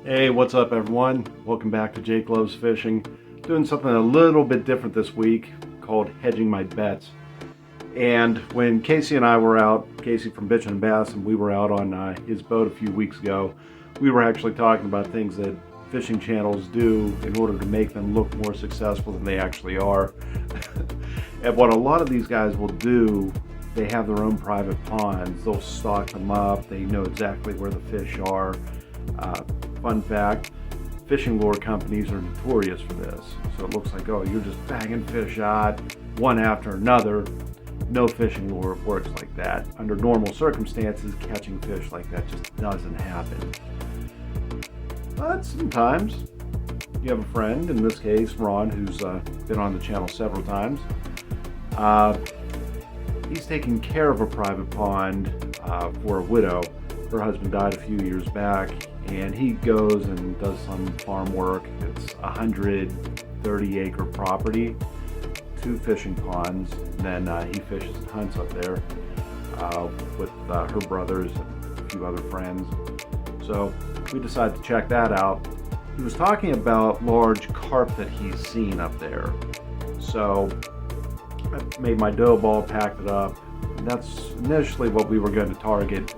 Hey, what's up everyone? Welcome back to Jake Loves Fishing. Doing something a little bit different this week called hedging my bets. And when Casey and I were out, Casey from Bitchin' and Bass, and we were out on his boat a few weeks ago, we were actually talking about things that fishing channels do in order to make them look more successful than they actually are. And what a lot of these guys will do, they have their own private ponds. They'll stock them up. They know exactly where the fish are. Fun fact, fishing lure companies are notorious for this. So it looks like, oh, you're just bagging fish out one after another. No fishing lure works like that. Under normal circumstances, catching fish like that just doesn't happen. But sometimes you have a friend, in this case Ron, who's been on the channel several times. He's taking care of a private pond for a widow. Her husband died a few years back, and he goes and does some farm work. It's a 130-acre property, 2 fishing ponds, and then he fishes and hunts up there with her brothers and a few other friends. So we decided to check that out. He was talking about large carp that he's seen up there. So I made my dough ball, packed it up, and that's initially what we were going to target.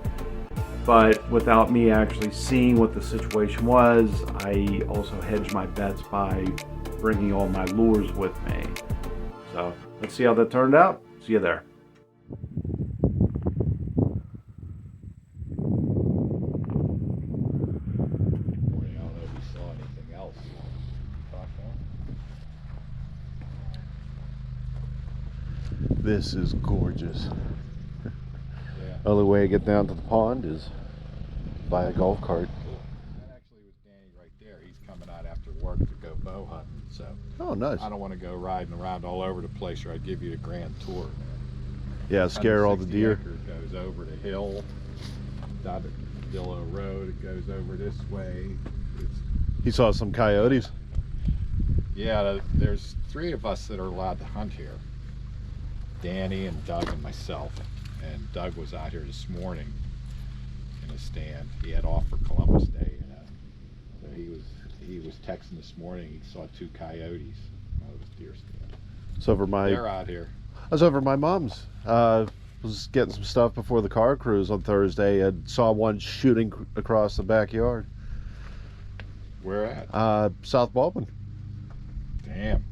But without me actually seeing what the situation was, I also hedged my bets by bringing all my lures with me. So let's see how that turned out. See you there. This is gorgeous. Yeah. Only way to get down to the pond is by a golf cart. That actually was Danny right there. He's coming out after work to go bow hunting. So oh, nice. I don't want to go riding around all over the place, or I'd give you a grand tour. Yeah, scare all the deer. It goes over the hill, down to Dillo Road. It goes over this way. He saw some coyotes. Yeah, there's 3 of us that are allowed to hunt here. Danny and Doug and myself. And Doug was out here this morning in a stand. He had off for Columbus Day, you know. So he was texting this morning. He saw 2 coyotes out of his deer stand. They're out here. I was over at my mom's. Was getting some stuff before the car cruise on Thursday and saw one shooting across the backyard. Where at? South Baldwin. Damn.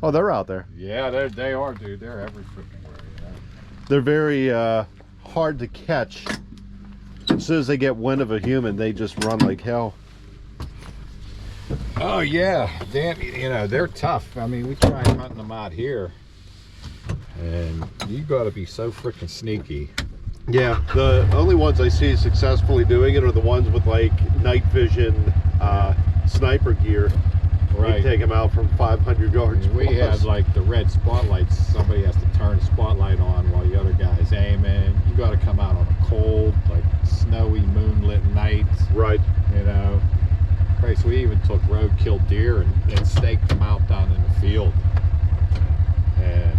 Oh, they're out there. Yeah, they are, dude. They're every freaking where, you know. They're very hard to catch. As soon as they get wind of a human, they just run like hell. Oh yeah, Dan, you know, they're tough. I mean, we tried hunting them out here, and you got to be so freaking sneaky. Yeah, the only ones I see successfully doing it are the ones with like night vision sniper gear. Right. We take them out from 500 yards. We had like the red spotlights. Somebody has to turn the spotlight on while the other guy's aiming. You got to come out on a cold, like snowy, moonlit night. Right. You know. Christ, we even took roadkill deer and staked them out down in the field. And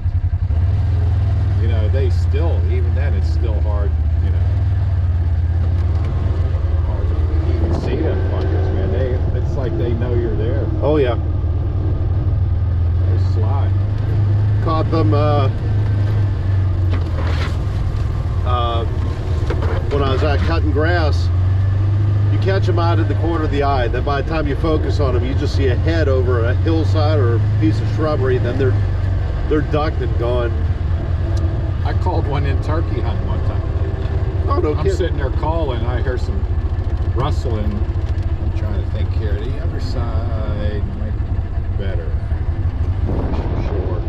you know, they still, even then, it's still hard. You know, hard to even see them fuckers, man. It's like they know you're there. Oh yeah. They slide. Caught them when I was out cutting grass. You catch them out in the corner of the eye. Then by the time you focus on them, you just see a head over a hillside or a piece of shrubbery. Then they're ducked and gone. I called one in turkey hunting one time. Oh no! I'm sitting there calling. I hear some rustling. I'm trying to think here. The other side might be better. Sure.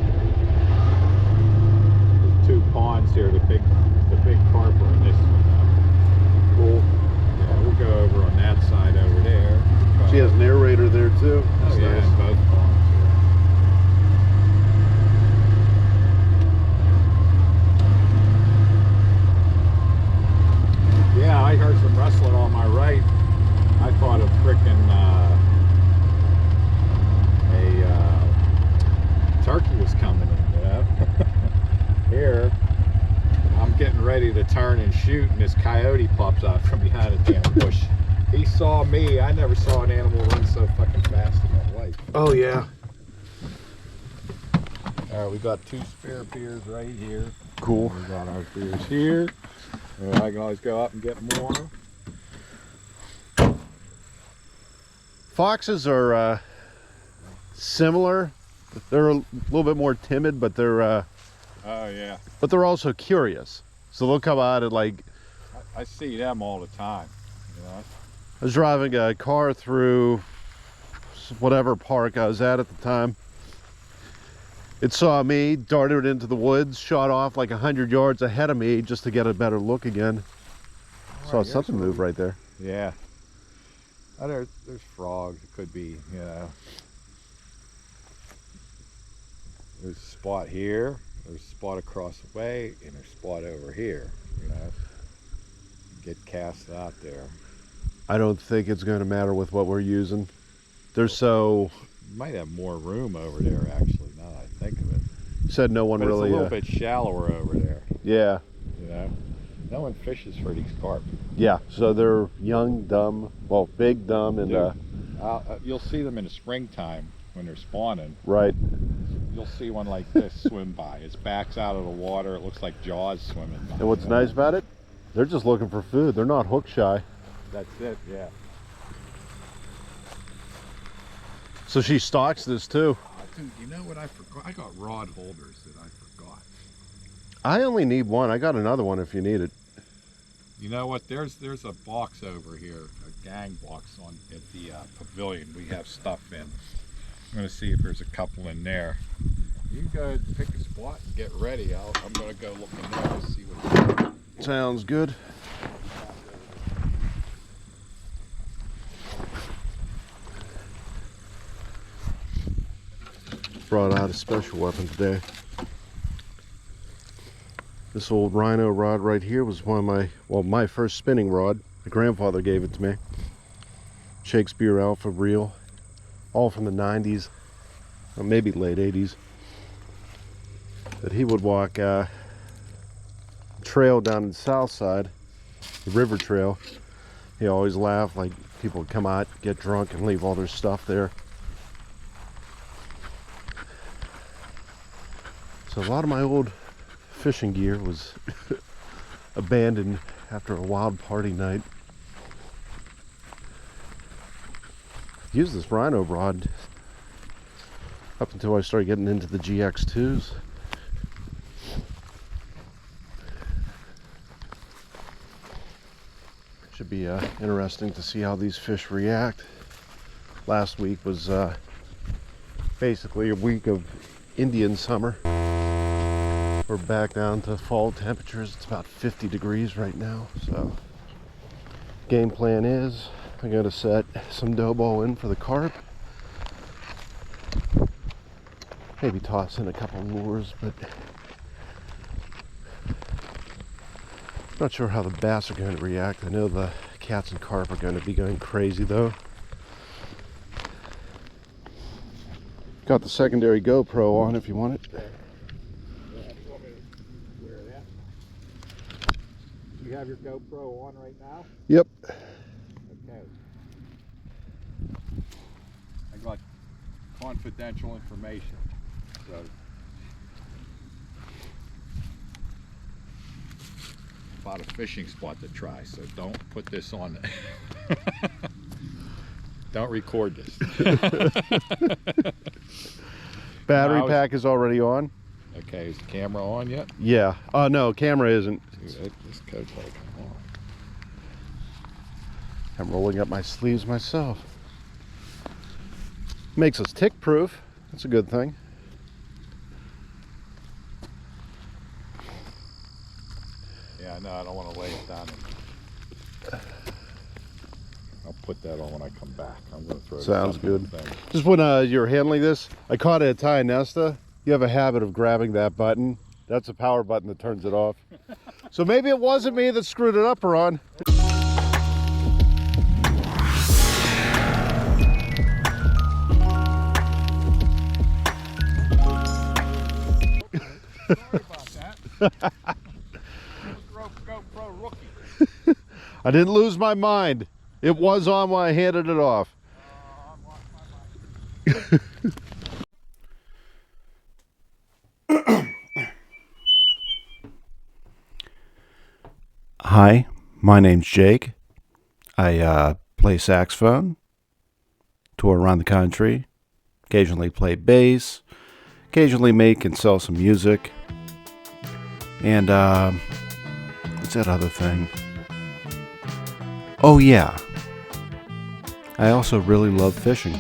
There's 2 ponds here. The big carp are in this one. Cool. Yeah, we'll go over on that side over there. She has an aerator there too. Oh yeah, nice. in both ponds. Yeah, I heard some rustling on my right. I thought a frickin' turkey was coming in, you know. Here, I'm getting ready to turn and shoot, and this coyote pops out from behind a damn bush. He saw me. I never saw an animal run so fucking fast in my life. Oh yeah. All right, we got 2 spare beers right here. Cool. We got our beers here. And I can always go up and get more. Foxes are similar. They're a little bit more timid, but they're Oh yeah. also curious. So they'll come out and like. I see them all the time. You know. I was driving a car through whatever park I was at the time. It saw me, darted into the woods, shot off like 100 yards ahead of me just to get a better look again. Saw Right, something move right there. Yeah. Oh, there's frogs. It could be, you know. There's a spot here. There's a spot across the way, and there's a spot over here. You know. Get cast out there. I don't think it's going to matter with what we're using. They're so. You might have more room over there, actually. Now that I think of it. Said no one But really. it's a little bit shallower over there. Yeah. You know. No one fishes for these carp. Yeah. So they're young, dumb. Well, big, dumb, and You'll see them in the springtime when they're spawning. right. You'll see one like this swim by. Its back's out of the water. It looks like Jaws swimming by. And what's nice about it? They're just looking for food. They're not hook shy. That's it, yeah. So she stalks this too. Dude, you know what I forgot? I got rod holders that I forgot. I only need one. I got another one if you need it. You know what? There's a box over here, a gang box on at the pavilion. We have stuff in. I'm gonna see if there's a couple in there. You go pick a spot and get ready. I'm gonna go look in there to see what. Sounds good. Brought out a special weapon today. This old rhino rod right here was one of my first spinning rod. My grandfather gave it to me. Shakespeare Alpha reel, all from the 90s, or maybe late 80s. That he would walk trail down the south side, the river trail. He always laughed, like people would come out, get drunk, and leave all their stuff there. So a lot of my old fishing gear was abandoned after a wild party night. Used this rhino rod up until I started getting into the GX2s. Should be interesting to see how these fish react. Last week was basically a week of Indian summer. We're back down to fall temperatures. It's about 50 degrees right now. So game plan is I'm going to set some dough ball in for the carp. Maybe toss in a couple lures, but not sure how the bass are going to react. I know the cats and carp are going to be going crazy though. Got the secondary GoPro on if you want it. You have your GoPro on right now? Yep. Okay. I got confidential information. So about a fishing spot to try, so don't put this on. Don't record this. Battery No, pack is already on. Okay, is the camera on yet? Yeah. Oh no, camera isn't. This code's gotta come on. I'm rolling up my sleeves myself. Makes us tick proof. That's a good thing. Yeah, no, I don't want to lay it down. I'll put that on when I come back. I'm going to throw Sounds this up in good. the thing. Just when you're handling this, I caught it at Thai Nesta. You have a habit of grabbing that button. That's a power button that turns it off. So maybe it wasn't me that screwed it up, Ron. Sorry about that. GoPro rookie. I didn't lose my mind. It was on when I handed it off. Hi, my name's Jake. I play saxophone, tour around the country, occasionally play bass, occasionally make and sell some music. And what's that other thing? Oh yeah, I also really love fishing.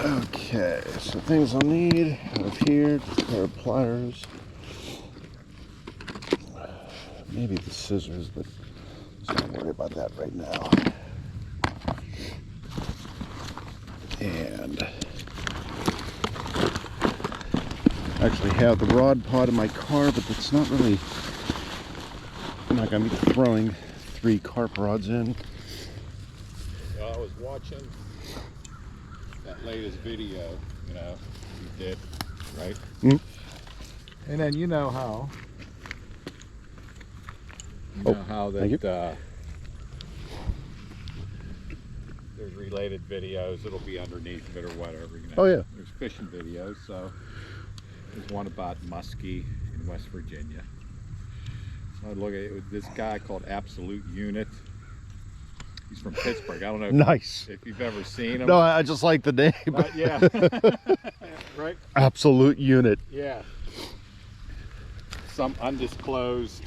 Okay, so things I'll need out of here, just a pair of pliers, maybe the scissors, but let's not worry about that right now. And I actually have the rod pod in my car, but it's not really, I'm not going to be throwing 3 carp rods in. I was watching that latest video, you did, right? Mm. And then you know how thank you. there's related videos, it'll be underneath of it or whatever, Oh, yeah. There's fishing videos, so there's one about muskie in West Virginia. So I look at it with this guy called Absolute Unit. He's from Pittsburgh. I don't know Nice. if you've ever seen him. No, I just like the name. Yeah. Right? Absolute Unit. Yeah. Some undisclosed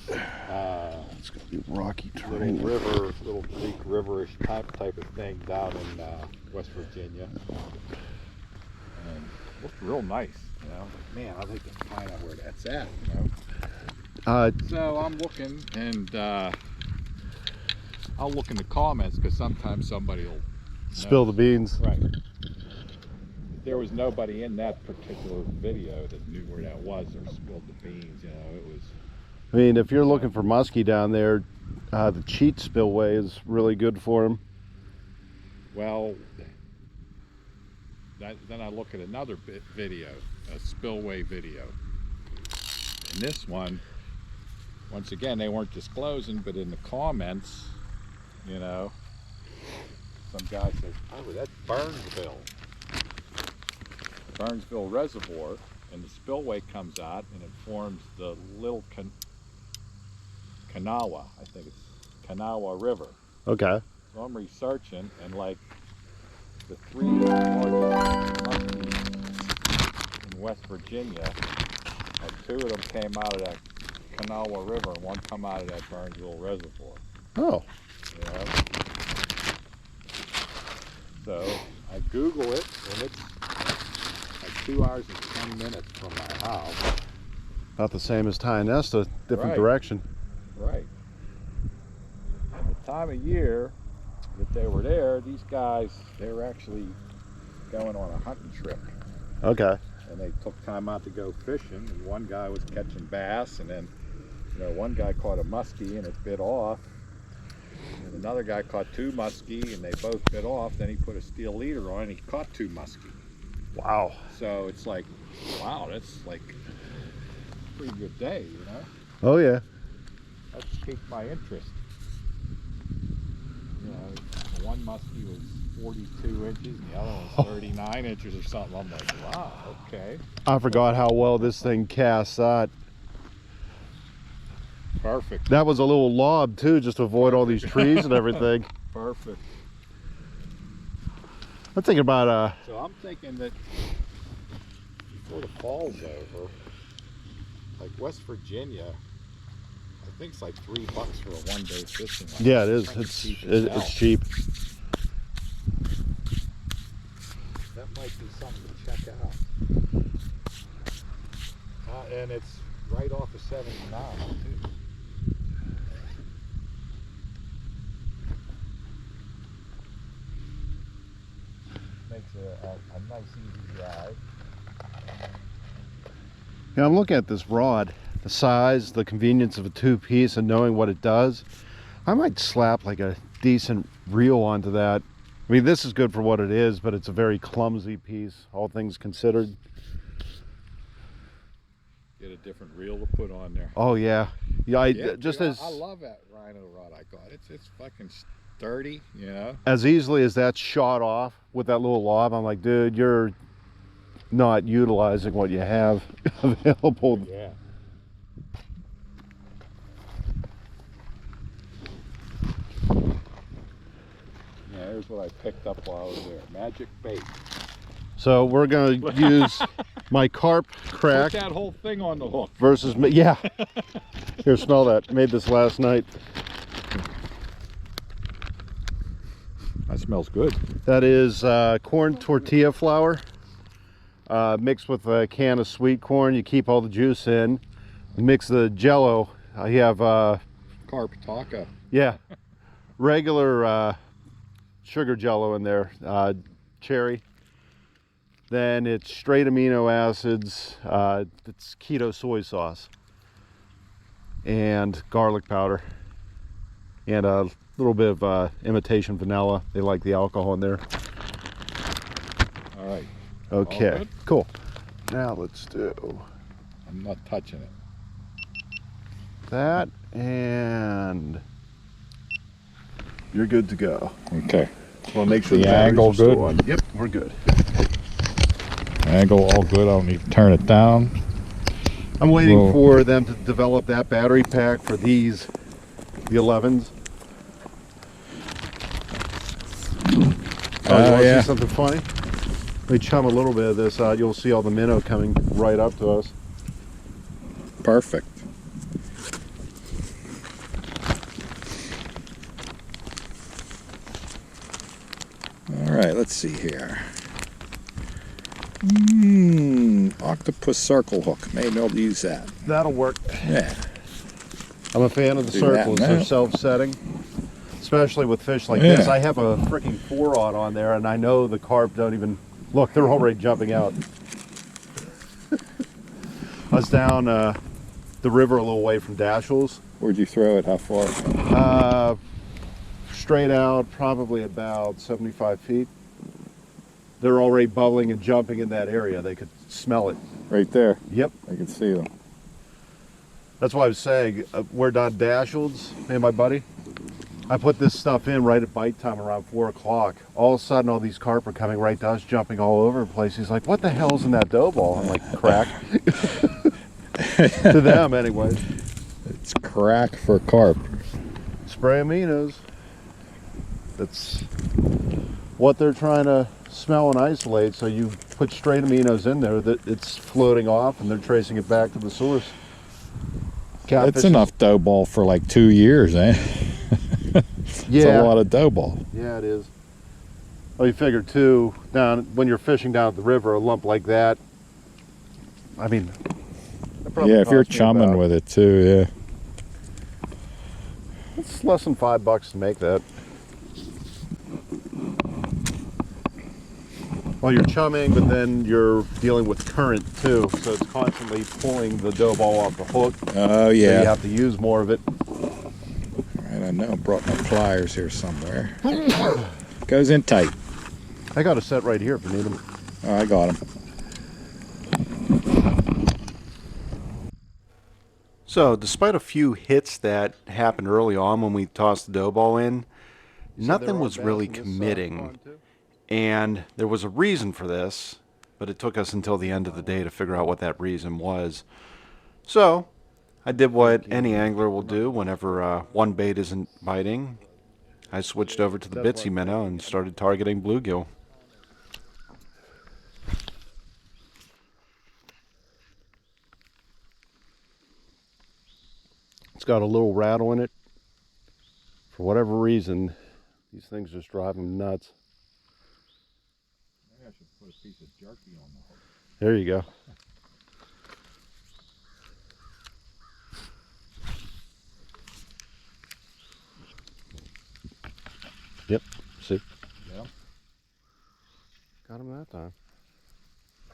It's going to be rocky little terrain. river, little Greek riverish type of thing down in West Virginia. And looked real nice, Man, I'd like to find out where that's at, So I'm looking, and I'll look in the comments because sometimes somebody will Spill the beans. Right. There was nobody in that particular video that knew where that was or spilled the beans. It was. I mean, if you're looking for muskie down there, the Cheat Spillway is really good for them. Well, then I look at another video, a spillway video. And this one, once again, they weren't disclosing, but in the comments, some guy says, "Oh, that's Burnsville Reservoir," and the spillway comes out and it forms the Little Kanawha. I think it's Kanawha River. Okay. So I'm researching, and like the 3 largest muskies in West Virginia, 2 of them came out of that Kanawha River and 1 come out of that Burnsville Reservoir. Oh. So I Google it, and it's like 2 hours and 10 minutes from my house. About the same as Tionesta, different Right. direction. Right. And the time of year that they were there, these guys, they were actually going on a hunting trip. Okay. and they took time out to go fishing. And one guy was catching bass, and then one guy caught a muskie and it bit off. And another guy caught 2 muskie and they both bit off. Then he put a steel leader on and he caught 2 muskie. Wow. So it's like, wow, that's like a pretty good day, Oh yeah. That piqued my interest. The one muskie was 42 inches and the other one was 39 inches or something. I'm like, wow, okay. I forgot how well this thing casts that. Perfect. That was a little lob too, just to avoid all these trees and everything. Perfect. I'm thinking about So I'm thinking that before the fall's over, like West Virginia, I think it's like $3 for a one-day fishing. yeah, it is. Like It's cheap as hell. it's cheap. That might be something to check out. And it's right off of 79 too. Makes a nice easy drive. Yeah, I'm looking at this rod, the size, the convenience of a 2-piece, and knowing what it does. I might slap like a decent reel onto that. I mean, this is good for what it is, but it's a very clumsy piece, all things considered. Get a different reel to put on there. Oh yeah, yeah. Yeah, Just dude, as I love that Rhino rod I got. It's fucking sturdy, as easily as that's shot off with that little lob, I'm like, dude, you're not utilizing what you have available. Yeah. Yeah, here's what I picked up while I was there. Magic bait. So we're gonna use my carp crack Put that whole thing on the hook. versus me. Yeah. Here, smell that. Made this last night. That smells good. That is corn tortilla flour mixed with a can of sweet corn. You keep all the juice in. Mix the Jello. You have Carp taco. yeah, regular sugar Jello in there, cherry. Then it's straight amino acids. It's keto soy sauce and garlic powder and a little bit of imitation vanilla. They like the alcohol in there. All right. Okay, All good? cool. Now let's do I'm not touching it. that, and you're good to go. Okay. Well, make sure The batteries angle are still good? on. Yep, we're good. Angle all good. I don't need to turn it down. I'm waiting Whoa. for them to develop that battery pack for these, the 11s. Oh, you want to yeah. see something funny? Let me chum a little bit of this out. You'll see all the minnow coming right up to us. Perfect. All right, let's see here. Octopus circle hook. Maybe I'll use that. That'll work. Yeah. I'm a fan of the Do that circles. now. They're self-setting, especially with fish like Yeah. this. I have a freaking 4-aught on there, and I know the carp don't even look. They're already jumping out. I was down the river a little way from Dashiell's. Where'd you throw it? How far? Straight out, probably about 75 feet. They're already bubbling and jumping in that area. They could smell it. Right there. Yep. I can see them. That's why I was saying, we're down Dashiell's, me and my buddy. I put this stuff in right at bite time around 4 o'clock. All of a sudden, all these carp are coming right to us, jumping all over the place. He's like, what the hell's in that dough ball? I'm like, crack. To them, anyway. It's crack for carp. Spray aminos. That's what they're trying to smell and isolate. So you put straight aminos in there, that it's floating off, and they're tracing it back to the source. Catfish It's enough dough ball for like 2 years, eh? It's Yeah. a lot of dough ball. Yeah, it is. Well, you figure too, down when you're fishing down at the river, a lump like that. I mean, that probably Yeah, if you're cost me chumming about- with it too, yeah. it's less than $5 to make that. Well, you're chumming, but then you're dealing with current too, so it's constantly pulling the dough ball off the hook. Oh So you yeah. have to use more of it. I don't know. I brought my pliers here somewhere. Goes in tight. I got a set right here if you need them. Oh, I got them. So, despite a few hits that happened early on when we tossed the dough ball in, nothing was really committing. And there was a reason for this, but it took us until the end of the day to figure out what that reason was. So, I did what any angler will do whenever one bait isn't biting. I switched over to the Bitsy minnow and started targeting bluegill. It's got a little rattle in it. For whatever reason, these things just drive them nuts. Maybe I should put a piece of jerky on the hook. There you go. Yep, see? Yeah. Got him that time.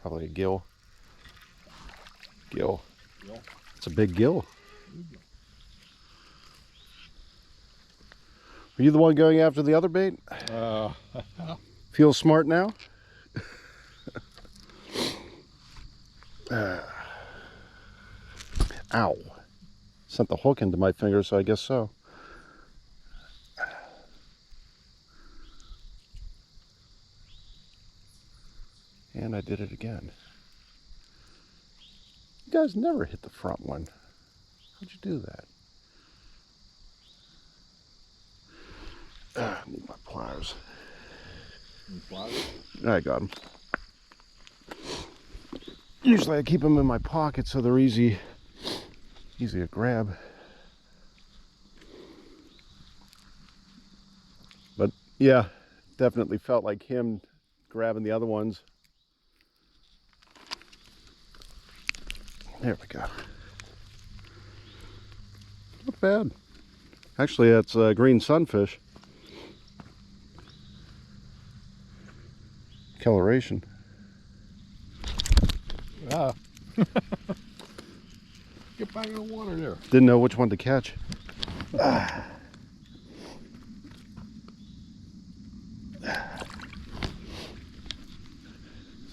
Probably a gill. Gill. Gill. It's a big gill. Are you the one going after the other bait? Feel smart now? Ow. Sent the hook into my finger, so I guess so. And I did it again. You guys never hit the front one. How'd you do that? I need my pliers. I got them. Usually I keep them in my pocket so they're easy to grab. But yeah, definitely felt like him grabbing the other ones. There we go. Not bad. Actually, that's green sunfish. Coloration. Ah. Get back in the water there. Didn't know which one to catch. It's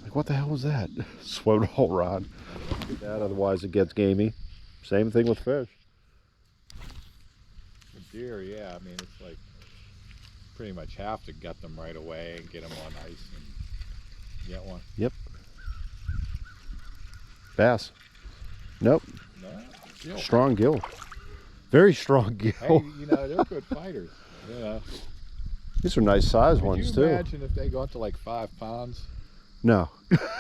like, what the hell was that? Swim hole rod. That, otherwise it gets gamey. Same thing with fish. With deer, yeah. I mean, it's like pretty much have to gut them right away and get them on ice and get one. Yep. Bass. Nope. No, gill. Strong gill. Very strong gill. Hey, you know, they're good fighters. You know. These are nice size ones Could you too. imagine if they got to like 5 pounds? No.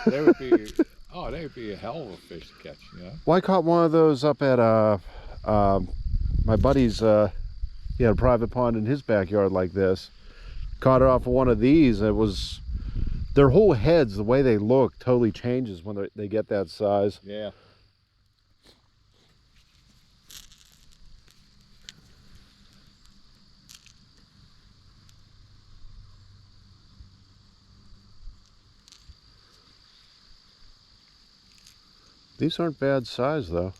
They would be, they would be a hell of a fish to catch, you know? Well, I caught one of those up at my buddy's, he had a private pond in his backyard like this. Caught it off of one of these. It was, their whole heads, the way they look totally changes when they get that size. Yeah. These aren't bad size though.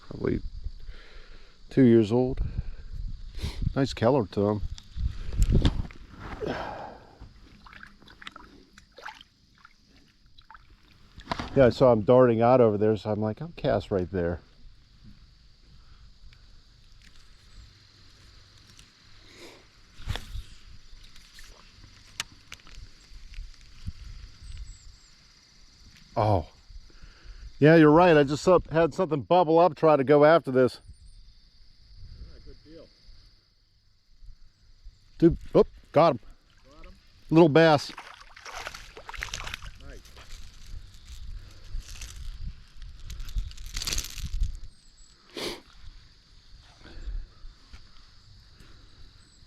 Probably 2 years old. Nice color to them. Yeah, I saw him darting out over there, so I'm like, I'll cast right there. Oh, yeah, you're right. I just had something bubble up, try to go after this. Yeah, good deal. Dude, oh, got him. Got him? Little bass. Nice.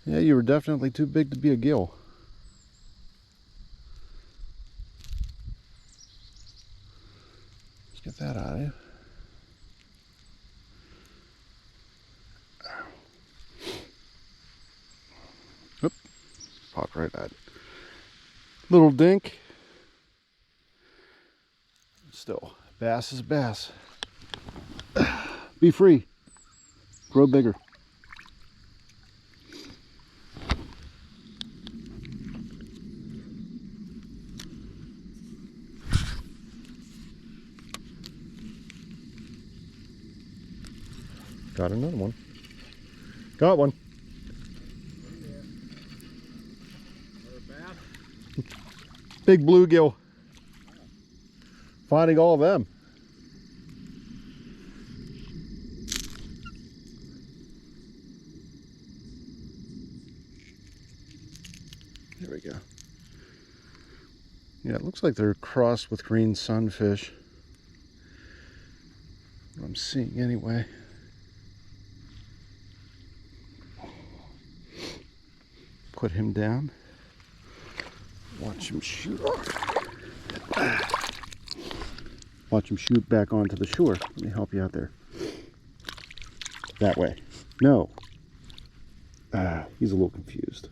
Yeah, you were definitely too big to be a gill. Let's get that out of you. Oop. Popped right at it. Little dink. Still, bass is bass. Be free. Grow bigger. Got another one. Got one. Big bluegill. Finding all of them. There we go. Yeah, it looks like they're crossed with green sunfish. What I'm seeing anyway. Put him down. Watch him shoot off. Watch him shoot back onto the shore. Let me help you out there. That way. No. He's a little confused.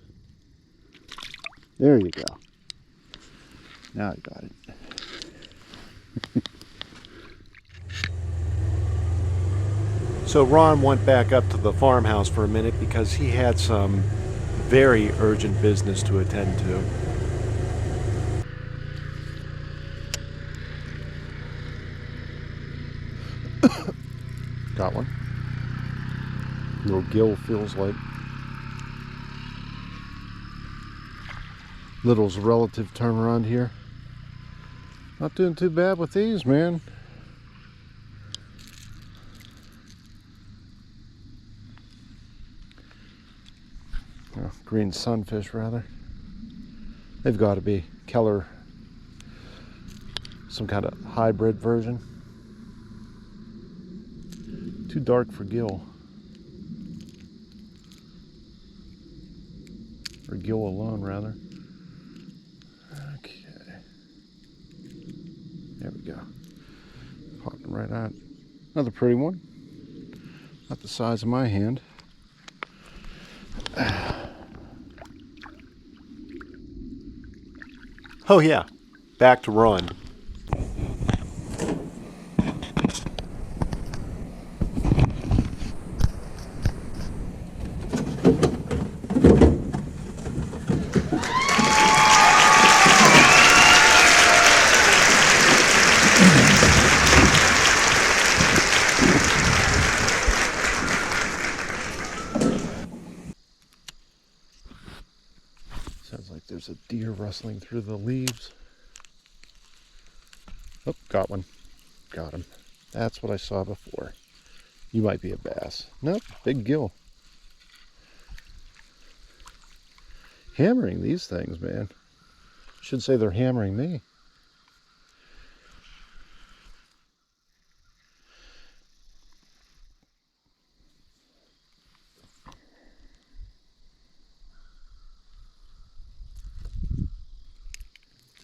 There you go. Now you got it. So Ron went back up to the farmhouse for a minute because he had some very urgent business to attend to. Got one. Little gill feels like. Little's relative term around here. Not doing too bad with these, man. Oh, green sunfish, rather. They've got to be Keller, some kind of hybrid version. Too dark for gill. Or gill alone, rather. Okay. There we go. Popping right out. Another pretty one. Not the size of my hand. Oh yeah, back to Ron. Sounds like there's a deer rustling through the leaves. Oh, got one. Got him. That's what I saw before. You might be a bass. Nope, big gill. Hammering these things, man. Should say they're hammering me.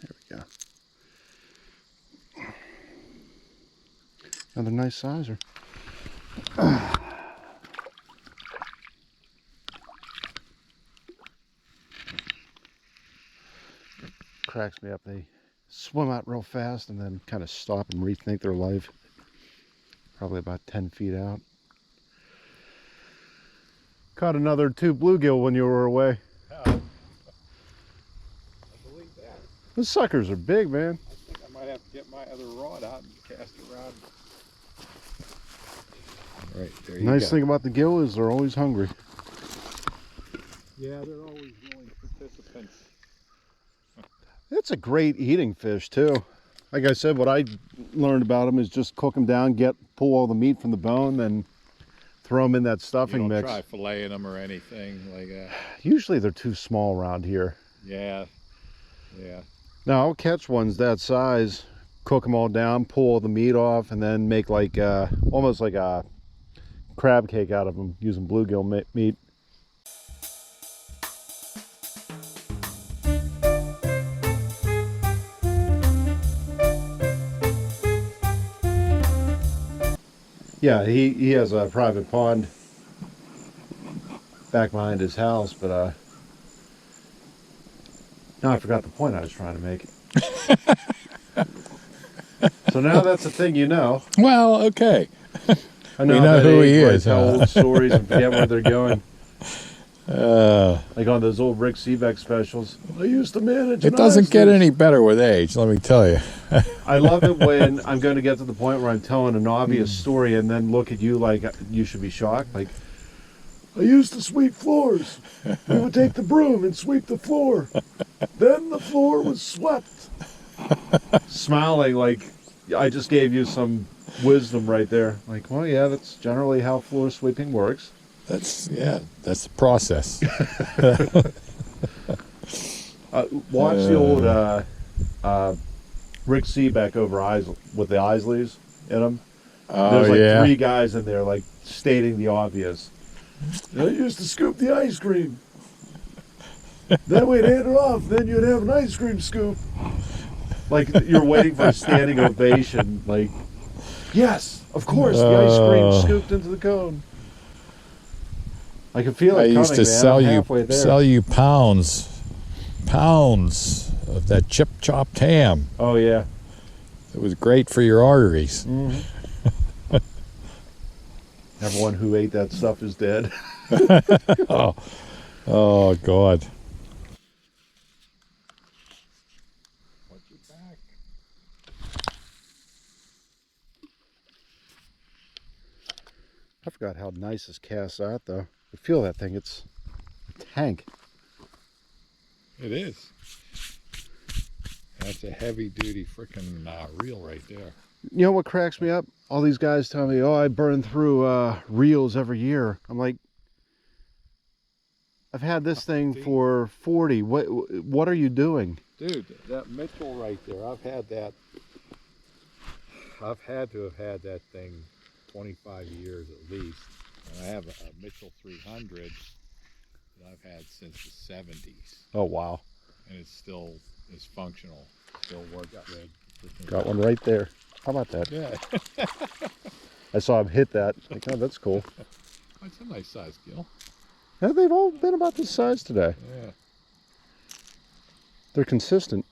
There we go. Another nice sizer. Cracks me up. They swim out real fast and then kind of stop and rethink their life. Probably about 10 feet out. Caught another 2 bluegill when you were away. I believe that. Those suckers are big, man. I think I might have to get my other rod out and cast it around. All right, there you go. Nice thing about the gill is they're always hungry. Yeah, they're always willing participants. It's a great eating fish too. Like I said, what I learned about them is just cook them down, pull all the meat from the bone, then throw them in that stuffing You don't mix. try filleting them or anything like that. Usually they're too small around here. Yeah, yeah. Now I'll catch ones that size, cook them all down, pull all the meat off, and then make like almost like a crab cake out of them using bluegill meat. Yeah, he has a private pond back behind his house, but No, I forgot the point I was trying to make. So now that's a thing you know. Well, okay. I know, We know that who he age where I is, tell huh? old stories and forget where they're going. Uh, Like on those old Rick Seebeck specials. I used to manage. it doesn't get any better with age, let me tell you. I love it when I'm going to get to the point where I'm telling an obvious story and then look at you like you should be shocked. Like, I used to sweep floors. We would take the broom and sweep the floor. Then the floor was swept. Smiling like I just gave you some wisdom right there. Like, well, yeah, that's generally how floor sweeping works. That's the process. Watch the old Rick Seebeck over with the Isleys in them. There's like 3 guys in there, like stating the obvious. I used to scoop the ice cream. Then we'd hand it off. Then you'd have an ice cream scoop. Like you're waiting for a standing ovation. Like, yes, of course, the ice cream scooped into the cone. I can feel it I coming, used to man. sell I'm you halfway there. pounds of that chip chopped ham. Oh yeah. It was great for your arteries. Mm-hmm. Everyone who ate that stuff is dead. Oh God. Watch your back. I forgot how nice this cast's out, though. I feel that thing. It's a tank. It is. That's a heavy duty freaking reel right there. You know what cracks me up? All these guys tell me, oh, I burn through reels every year. I'm like, I've had this thing for 40. What are you doing? Dude, that Mitchell right there, I've had to have had that thing 25 years at least. And I have a Mitchell 300 that I've had since the 70s. Oh, wow. And it's still is functional, still works good. Got one right there. How about that? Yeah. I saw him hit that. Like, oh, that's cool. That's a nice size gill. Yeah, they've all been about this size today. Yeah. They're consistent.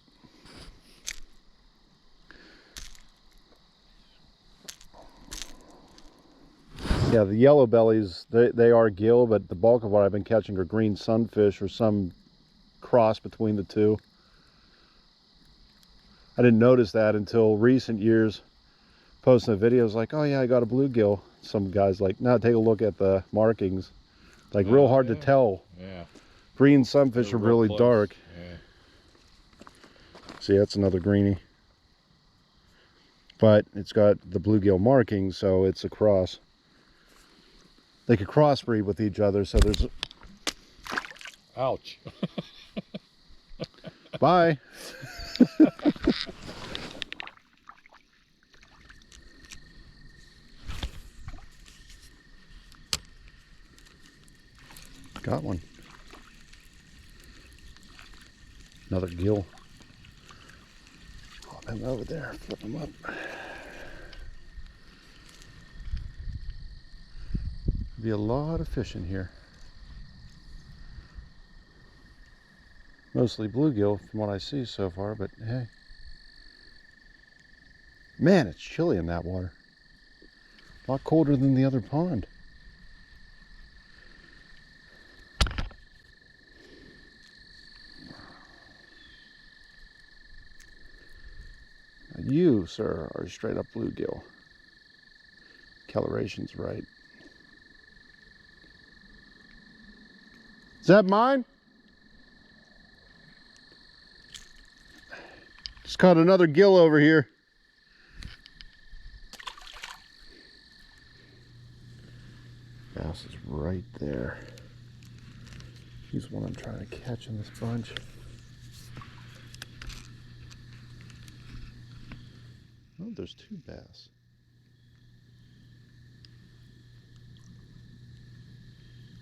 Yeah, the yellow bellies, they are gill, but the bulk of what I've been catching are green sunfish or some cross between the two. I didn't notice that until recent years. Posting the videos like, oh yeah, I got a bluegill. Some guys like, no, take a look at the markings. Like real hard to tell. Yeah. Green sunfish are really close. dark. Yeah. See, that's another greenie. But it's got the bluegill markings, so it's a cross. They could crossbreed with each other, so there's... Ouch. Bye. Got one. Another gill. Hop him over there, flip him up. Be a lot of fish in here. Mostly bluegill from what I see so far, but hey. Man, it's chilly in that water. A lot colder than the other pond. You, sir, are straight up bluegill. Coloration's right. Is that mine? Just caught another gill over here. Bass is right there. He's one I'm trying to catch in this bunch. Oh, there's 2 bass.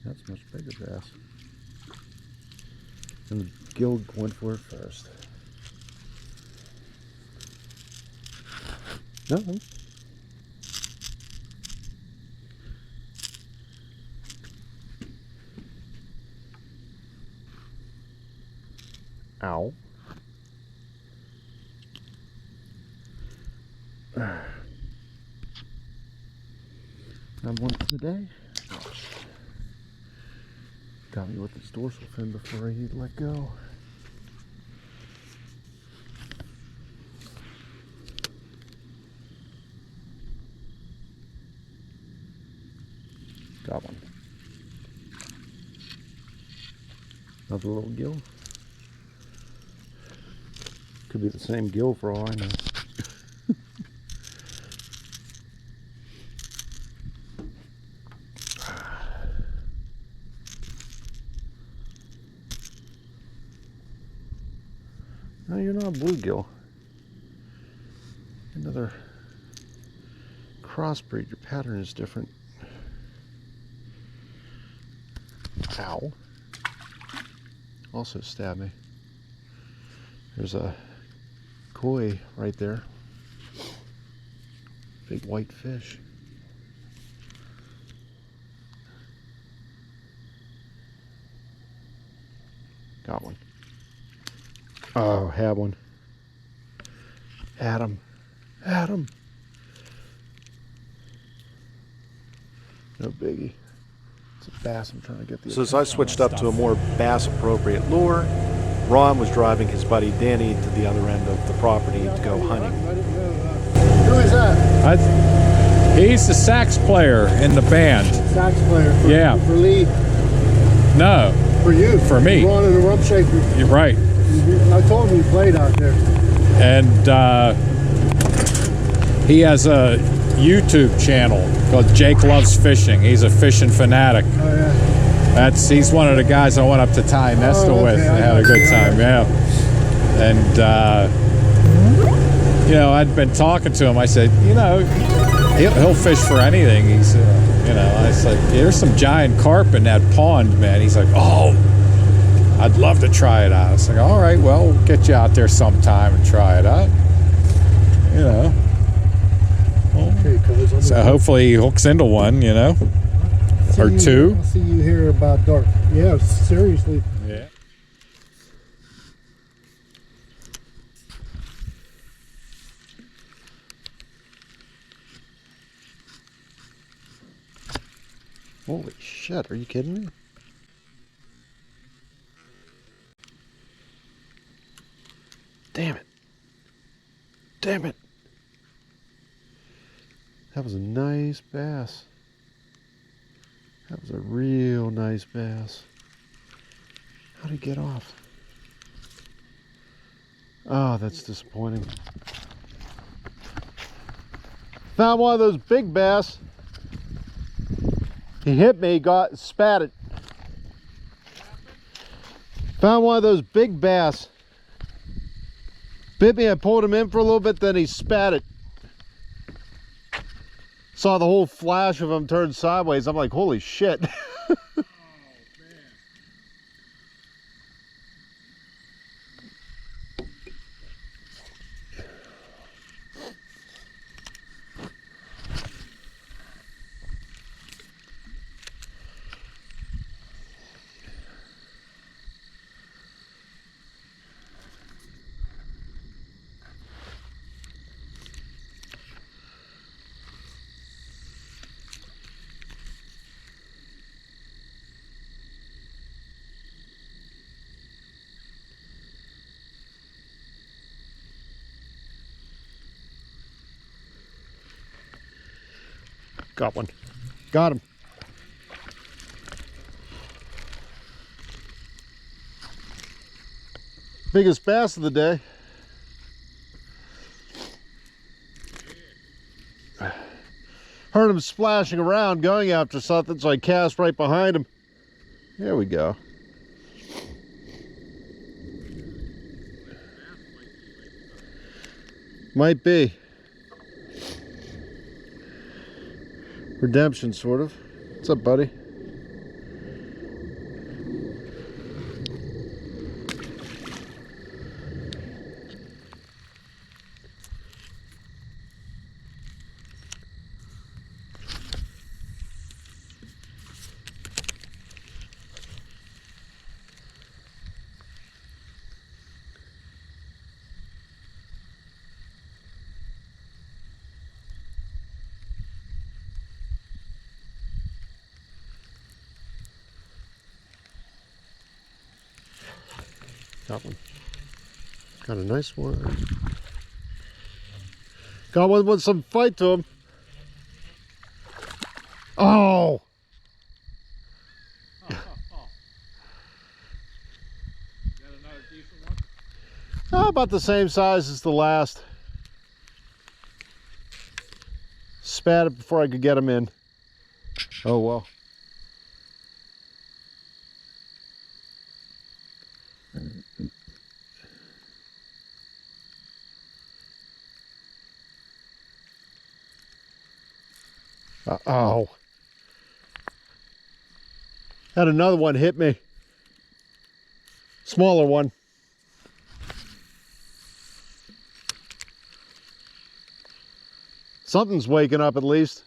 That's a much bigger bass. And the gill went for it first. Nothing. Ow. Another one for the day. Got me with this dorsal fin before I let go. Got one. Another little gill. Could be the same gill for all I know. No, you're not a bluegill. Another crossbreed. Your pattern is different. Ow. Also stabbed me. There's a koi right there. Big white fish. Got one. Oh, had one. Had him. Had him. No biggie. It's a bass I'm trying to get the. So as I switched up to a more bass appropriate lure, Ron was driving his buddy Danny to the other end of the property to go hunting. Who is that? He's the sax player in the band. Sax player. Yeah. For Lee. No. For you. For me. Ron and the Rump Shaker. You're right. I told him you played out there. And he has a YouTube channel called Jake Loves Fishing. He's a fishing fanatic. Oh yeah. He's one of the guys I went up to Ty Nesta with and had a good time. Yeah. And you know, I'd been talking to him. I said, you know, he'll fish for anything. He's, you know, I said, there's some giant carp in that pond, man. He's like, oh, I'd love to try it out. I was like, all right, well, we'll get you out there sometime and try it out. You know. Okay, so hopefully he hooks into one, you know, or two. I'll see you here about dark. Yeah, seriously. Yeah. Holy shit, are you kidding me? Damn it. Damn it. That was a nice bass. That was a real nice bass. How'd he get off? Oh, that's disappointing. Found one of those big bass. He hit me, spat it. Found one of those big bass. Bit me, I pulled him in for a little bit, then he spat it. Saw the whole flash of him turn sideways. I'm like, holy shit. Got one. Got him. Biggest bass of the day. Heard him splashing around going after something, so I cast right behind him. There we go. Might be. Redemption, sort of. What's up, buddy? Got one. Got a nice one. Got one with some fight to him. Oh! Oh, about the same size as the last. Spat it before I could get him in. Oh well. Oh. Had another one hit me. Smaller one. Something's waking up at least.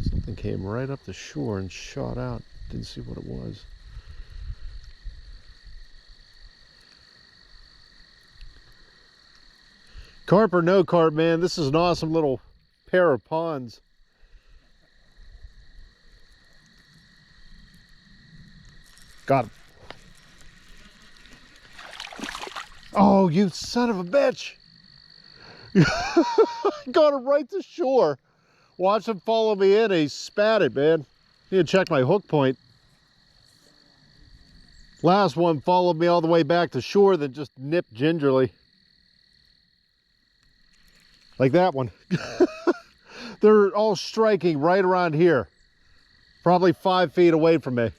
Something came right up the shore and shot out. Didn't see what it was. Carp or no carp, man, this is an awesome little pair of ponds. Got him. Oh, you son of a bitch. Got him right to shore. Watch him follow me in. He spat it, man. Need to check my hook point. Last one followed me all the way back to shore, then just nipped gingerly. Like that one. They're all striking right around here. Probably 5 feet away from me.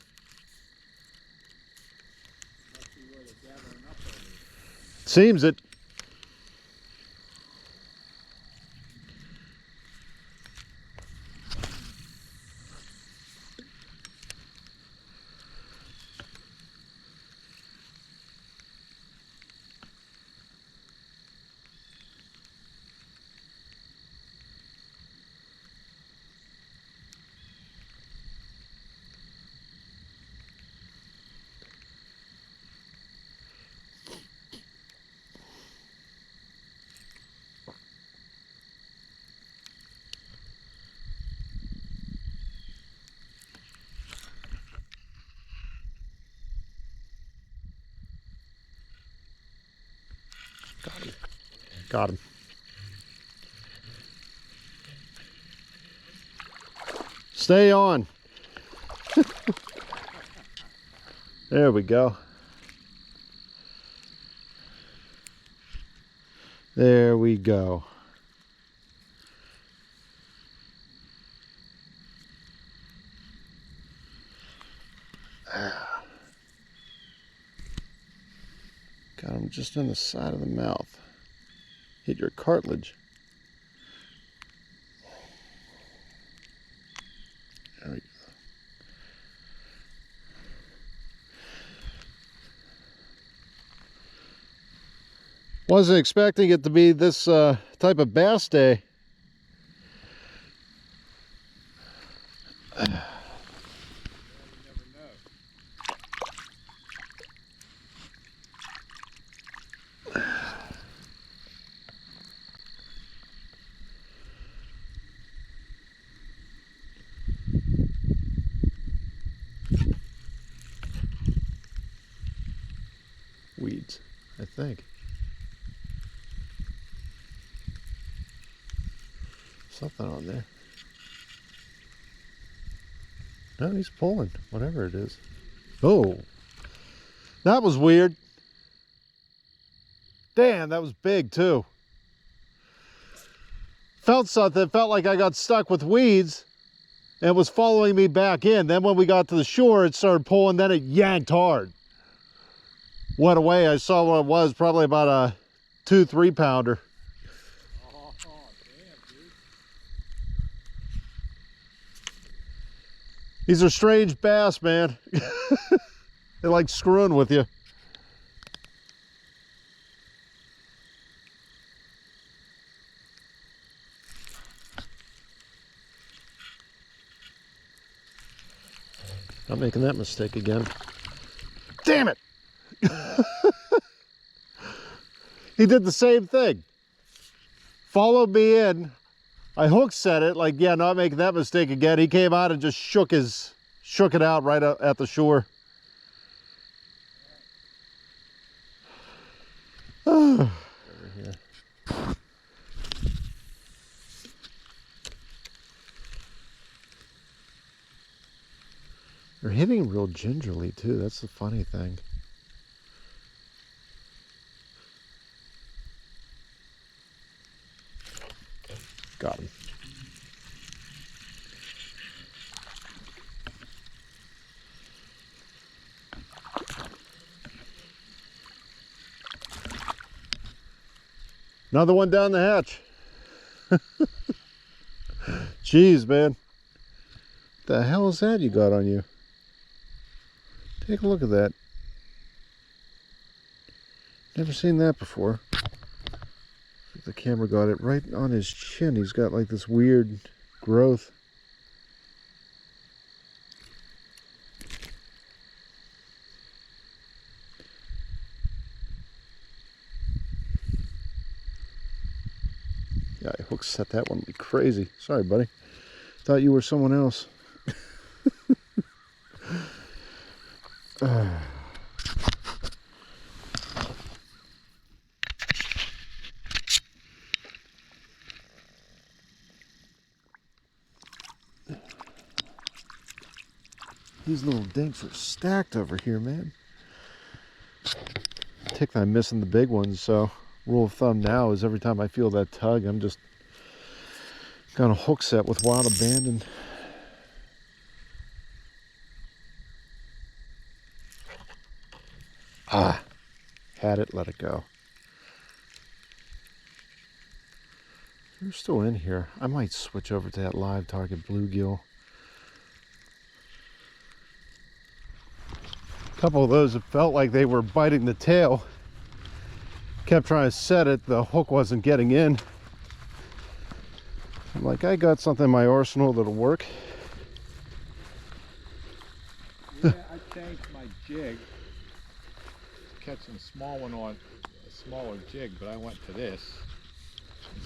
Seems it. Got him. Stay on. There we go. There we go. Got him just on the side of the mouth. Hit your cartilage. There we go. Wasn't expecting it to be this type of bass day. Weeds, I think. Something on there. No, he's pulling, whatever it is. Oh, that was weird. Damn, that was big too. Felt something, felt like I got stuck with weeds and it was following me back in. Then when we got to the shore, it started pulling, then it yanked hard. Went away, I saw what it was, probably about a 2-3 pounder. Oh, damn, dude. These are strange bass, man. They like screwing with you. Not making that mistake again. Damn it! He did the same thing. Followed me in. I hook set it, like, yeah, not making that mistake again. He came out and just shook it out right at the shore. Over here. They're hitting real gingerly too. That's the funny thing. Got him. Another one down the hatch. Jeez, man. What the hell is that you got on you? Take a look at that. Never seen that before. I think the camera got it right on his chin. He's got like this weird growth. Yeah, I hook set that one like crazy. Sorry, buddy. Thought you were someone else. These little dinks are stacked over here, man. Tick that I'm missing the big ones, so rule of thumb now is every time I feel that tug, I'm just gonna hook set with wild abandon. Ah, had it, let it go. They're still in here. I might switch over to that live target bluegill. A couple of those that felt like they were biting the tail. Kept trying to set it, the hook wasn't getting in. I'm like, I got something in my arsenal that'll work. Yeah, I changed my jig. Catching a small one on a smaller jig, but I went to this.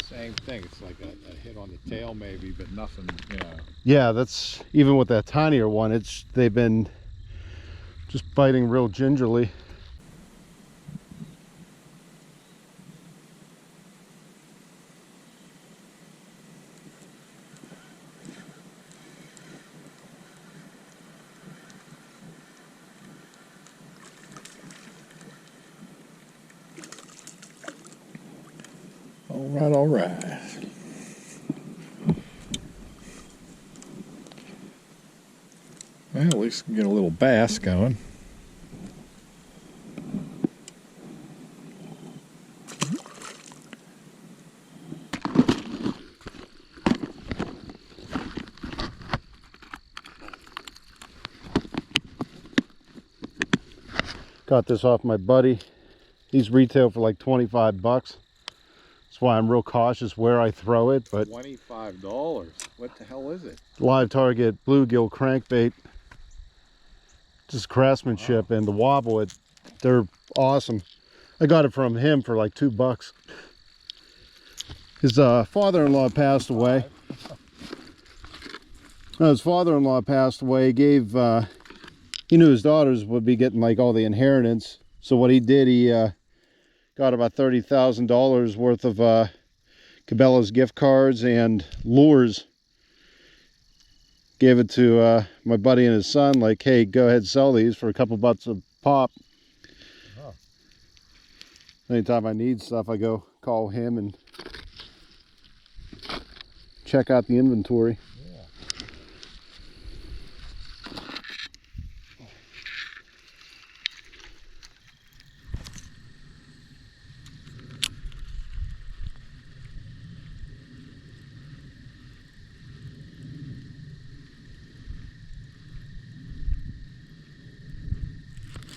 Same thing. It's like a hit on the tail maybe, but nothing, you know. Yeah, that's even with that tinier one. They've been just biting real gingerly. All right, all right. Well, at least we can get a little bass going. Got this off my buddy. These retail for like 25 bucks. That's why I'm real cautious where I throw it, but $25. What the hell is it? live target bluegill crankbait. Just craftsmanship. And the wobble, they're awesome. I got it from him for like $2. His father-in-law passed away. His father-in-law passed away. He knew his daughters would be getting like all the inheritance. So what he did, he got about $30,000 worth of Cabela's gift cards and lures. Gave it to my buddy and his son, like, hey, go ahead and sell these for a couple bucks a pop. Oh. Anytime I need stuff, I go call him and check out the inventory.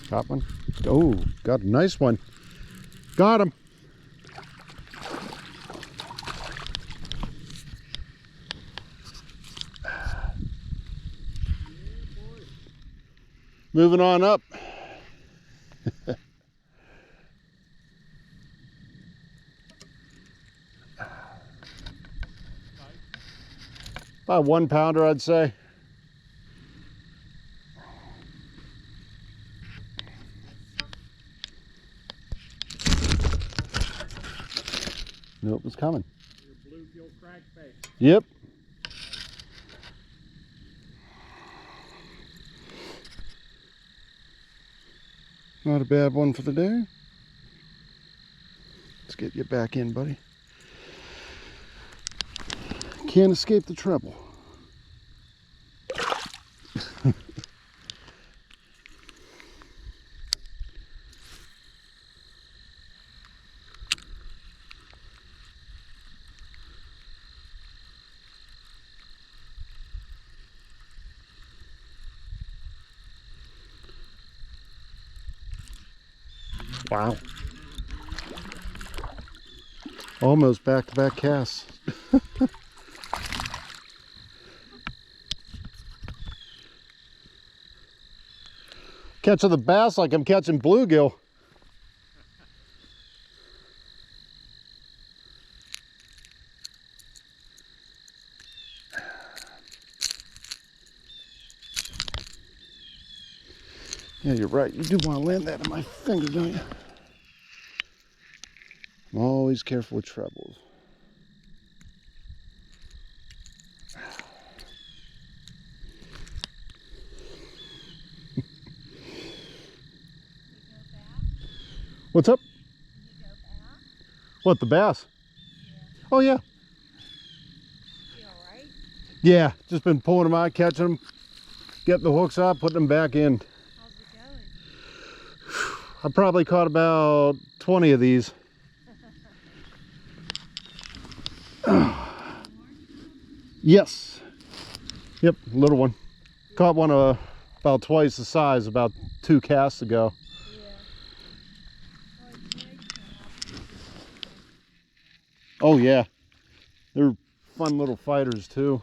Got one. Oh, got a nice one. Got him. Moving on up. About 1 pounder, I'd say. Nope, it's coming. Your bluegill crankbait. Yep. Not a bad one for the day. Let's get you back in, buddy. Can't escape the treble. Wow. Almost back-to-back casts. Catching the bass like I'm catching bluegill. Yeah, you're right. You do want to land that in my finger, don't you? I'm always careful with trebles. What's up? What, the bass? Yeah. Oh, yeah. You all right? Yeah, just been pulling them out, catching them, getting the hooks out, putting them back in. How's it going? I probably caught about 20 of these. Yes. Yep, little one. Caught one about twice the size about 2 casts ago. Yeah. Well, it's nice to have Oh yeah, they're fun little fighters too.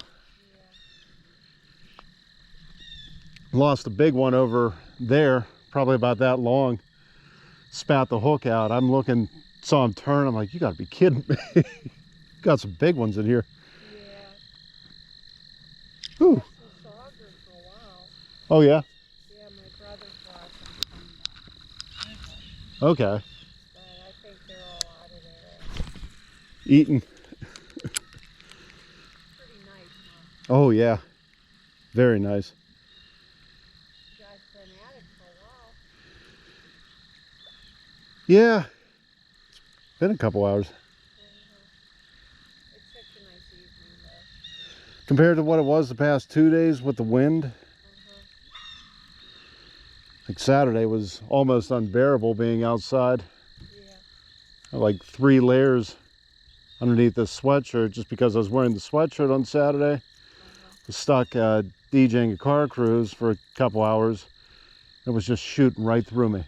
Lost a big one over there, probably about that long. Spat the hook out. I'm looking, saw him turn. I'm like, you gotta be kidding me. Got some big ones in here. Yeah. Whew. I saw Sauger for a while. Oh yeah? Yeah, my brother brought them from Okay. but I think they're all out of there. Eating. Pretty nice, huh? Oh yeah. Very nice. You guys been at it for a while. Yeah. It's been a couple hours. It's such a nice evening though. Compared to what it was the past 2 days with the wind, like Saturday was almost unbearable being outside. Yeah. I had like 3 layers underneath this sweatshirt just because I was wearing the sweatshirt on Saturday. Was stuck DJing a car cruise for a couple hours. It was just shooting right through me.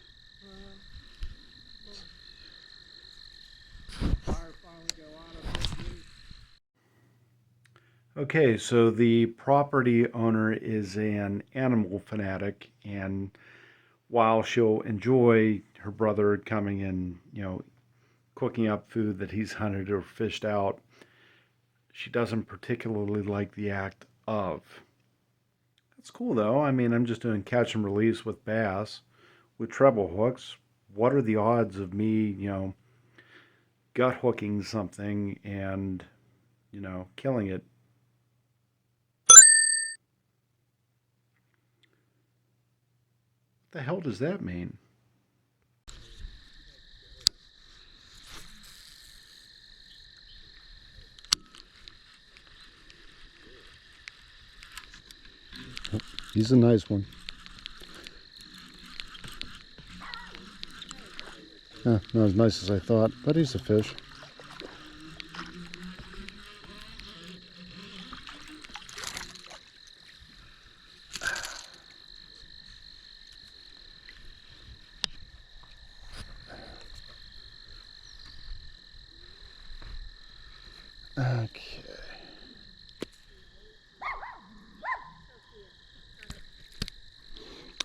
Okay, so the property owner is an animal fanatic, and while she'll enjoy her brother coming and, you know, cooking up food that he's hunted or fished out, she doesn't particularly like the act of. That's cool though. I mean, I'm just doing catch and release with bass with treble hooks. What are the odds of me, you know, gut hooking something and, you know, killing it? What the hell does that mean? He's a nice one. Not as nice as I thought, but he's a fish. Okay.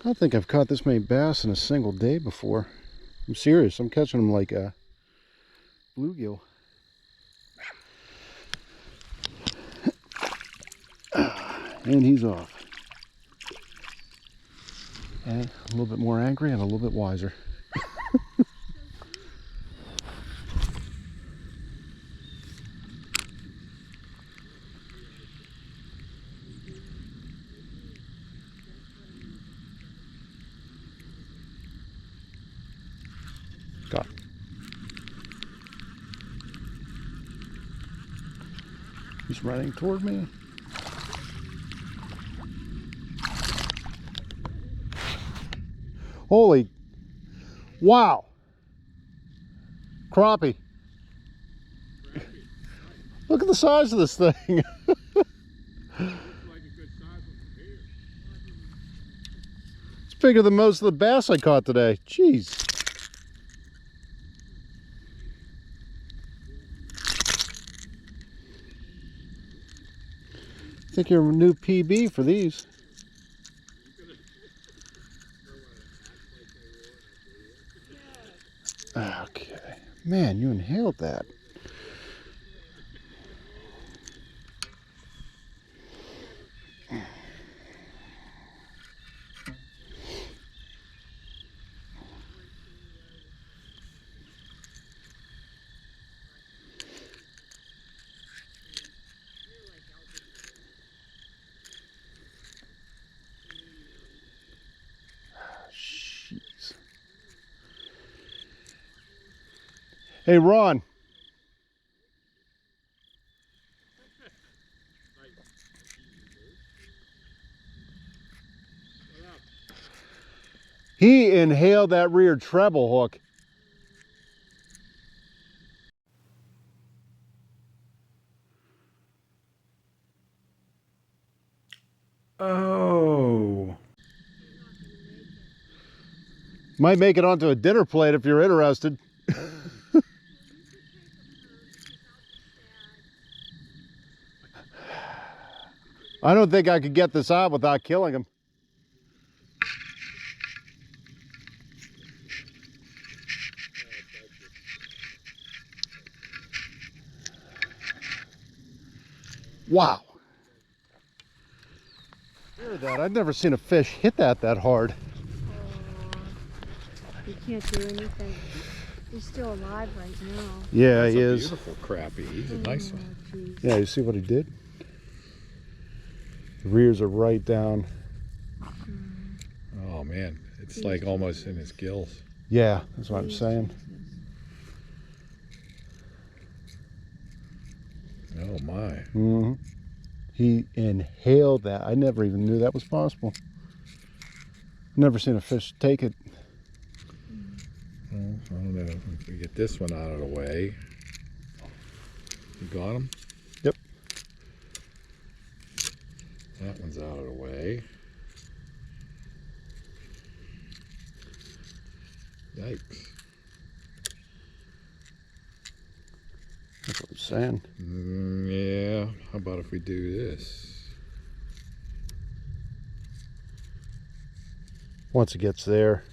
don't think I've caught this many bass in a single day before. I'm serious. I'm catching them like a bluegill. And he's off. And a little bit more angry and a little bit wiser. Got it. He's running toward me. Holy, wow. Crappie. Look at the size of this thing. It's bigger than most of the bass I caught today. Jeez. I think you're a new PB for these. Okay. Man, you inhaled that. Jeez. Hey, Ron. He inhaled that rear treble hook. Oh. Might make it onto a dinner plate if you're interested. I don't think I could get this out without killing him. Wow. Hear that? I've never seen a fish hit that hard. You can't do anything. He's still alive right now. Yeah, That's he a is. beautiful crappie. He's a nice one. Geez. Yeah, you see what he did? The rears are right down. Oh man, it's like almost in his gills. Yeah, that's what I'm saying. Oh my. Mm-hmm. He inhaled that. I never even knew that was possible. Never seen a fish take it. Well, I don't know if we get this one out of the way. You got him? Yep. That one's out of the way. Yikes. That's what I'm saying. Yeah, how about if we do this? Once it gets there.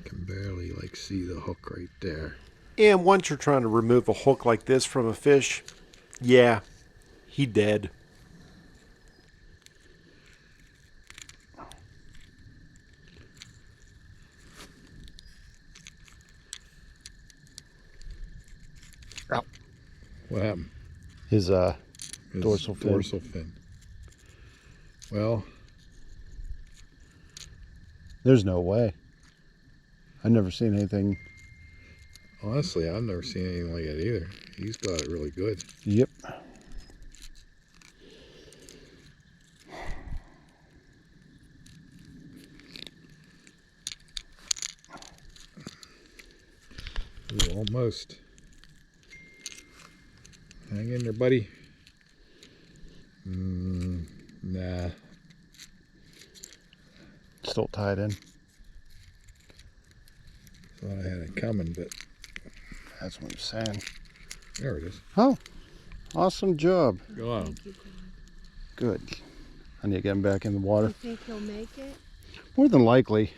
I can barely like see the hook right there. And once you're trying to remove a hook like this from a fish, yeah, he dead. Ow. What happened? His His dorsal fin. Dorsal fin. Well, There's no way. I've never seen anything. honestly, I've never seen anything like it either. He's got it really good. Yep. Ooh, almost. Hang in there, buddy. Nah. Still tied in. Thought I had it coming, but That's what I'm saying. there it is. Oh, awesome job. Go on. Thank you, God. Good. I need to get him back in the water. You think he'll make it? More than likely.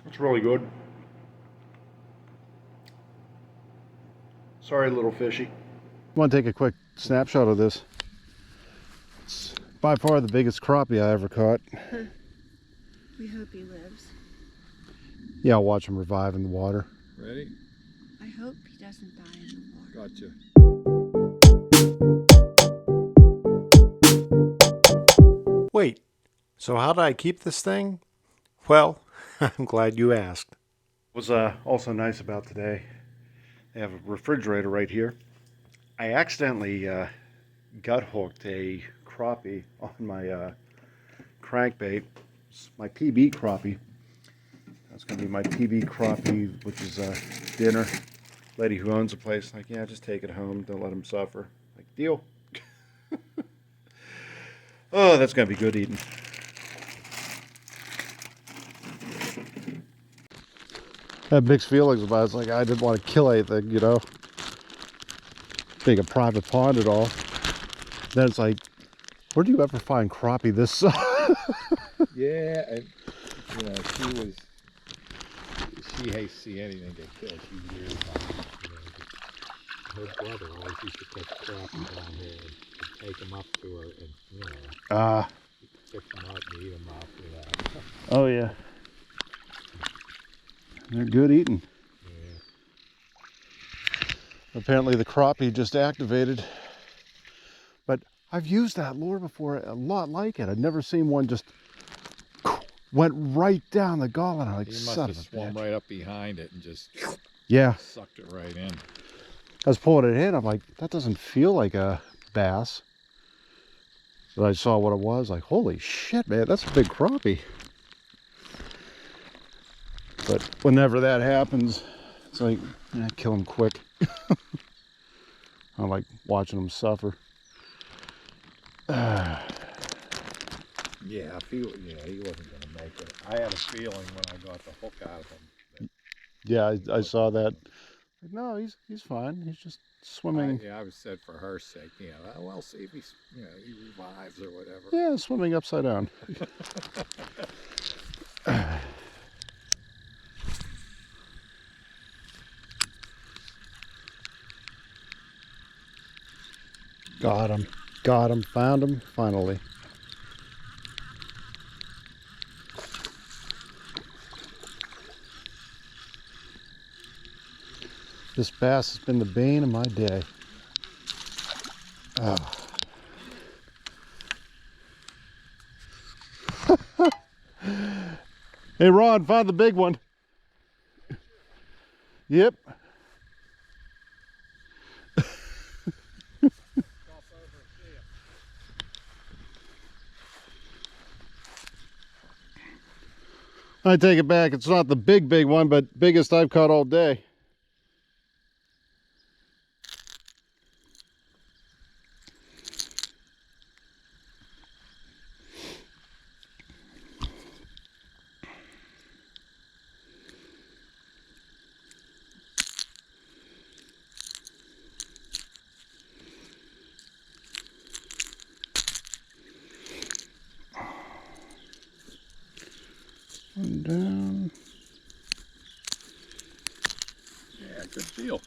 It's really good. Sorry, little fishy. I want to take a quick snapshot of this. It's by far the biggest crappie I ever caught. We hope he lives. Yeah, I'll watch him revive in the water. Ready? I hope he doesn't die in the water. Gotcha. Wait, so how did I keep this thing? Well, I'm glad you asked. What's also nice about today, they have a refrigerator right here. I accidentally gut hooked a crappie on my crankbait. It's my PB crappie. That's going to be my PB crappie, which is dinner. Lady who owns the place, like, yeah, just take it home. Don't let him suffer. Like, deal. Oh, that's going to be good eating. I had mixed feelings about it. It's like I didn't want to kill anything, you know, being a private pond at all. Then it's like, where do you ever find crappie this size? Yeah, and you know, she hates to see anything get killed. She's weird about it. You know, her brother always used to catch crappie down here and take them up to her and, you know, pick them up and eat them up, you know. Oh yeah. They're good eating. Yeah. Apparently the crappie just activated. But I've used that lure before, a lot like it. I've never seen one just went right down the gullet. I'm like, He must son have of a swum bitch. right up behind it and just Yeah, sucked it right in. I was pulling it in. I'm like, that doesn't feel like a bass. But I saw what it was. Like, holy shit, man, that's a big crappie. But whenever that happens, it's like, kill him quick. I like watching him suffer. Yeah, he wasn't going to make it. I had a feeling when I got the hook out of him. Yeah, I saw that. No, he's fine. He's just swimming. I was said for her sake, you know, well, see if he revives or whatever. Yeah, swimming upside down. Got him, found him, finally. This bass has been the bane of my day. Oh. Hey Ron, found the big one. Yep. I take it back. It's not the big one, but biggest I've caught all day. One down. Yeah, good deal.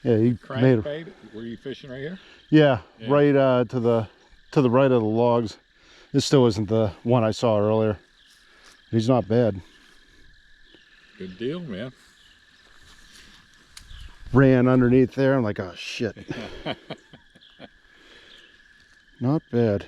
Yeah, he made. Crankbait? Were you fishing right here? Yeah, Yeah. right to the right of the logs. This still isn't the one I saw earlier. He's not bad. Good deal, man. Ran underneath there. I'm like, oh shit. Not bad.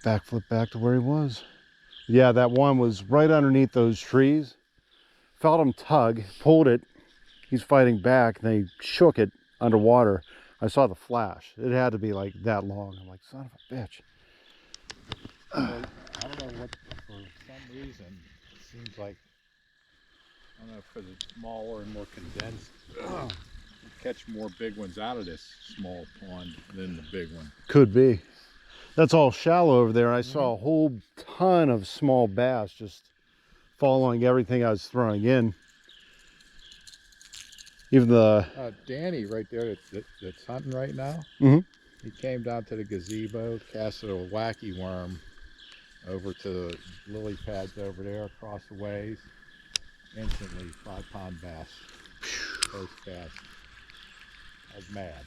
Backflip back to where he was. Yeah, that one was right underneath those trees. Felt him tug, pulled it. He's fighting back, and they shook it underwater. I saw the flash. It had to be like that long. I'm like, son of a bitch. I don't know what, for some reason, it seems like, I don't know, because it's smaller and more condensed, you catch more big ones out of this small pond than the big one. Could be. That's all shallow over there. I saw a whole ton of small bass just following everything I was throwing in. Even the... Danny right there that's hunting right now, Mhm. he came down to the gazebo, casted a wacky worm over to the lily pads over there across the ways. Instantly 5-pound bass. First cast. I was mad.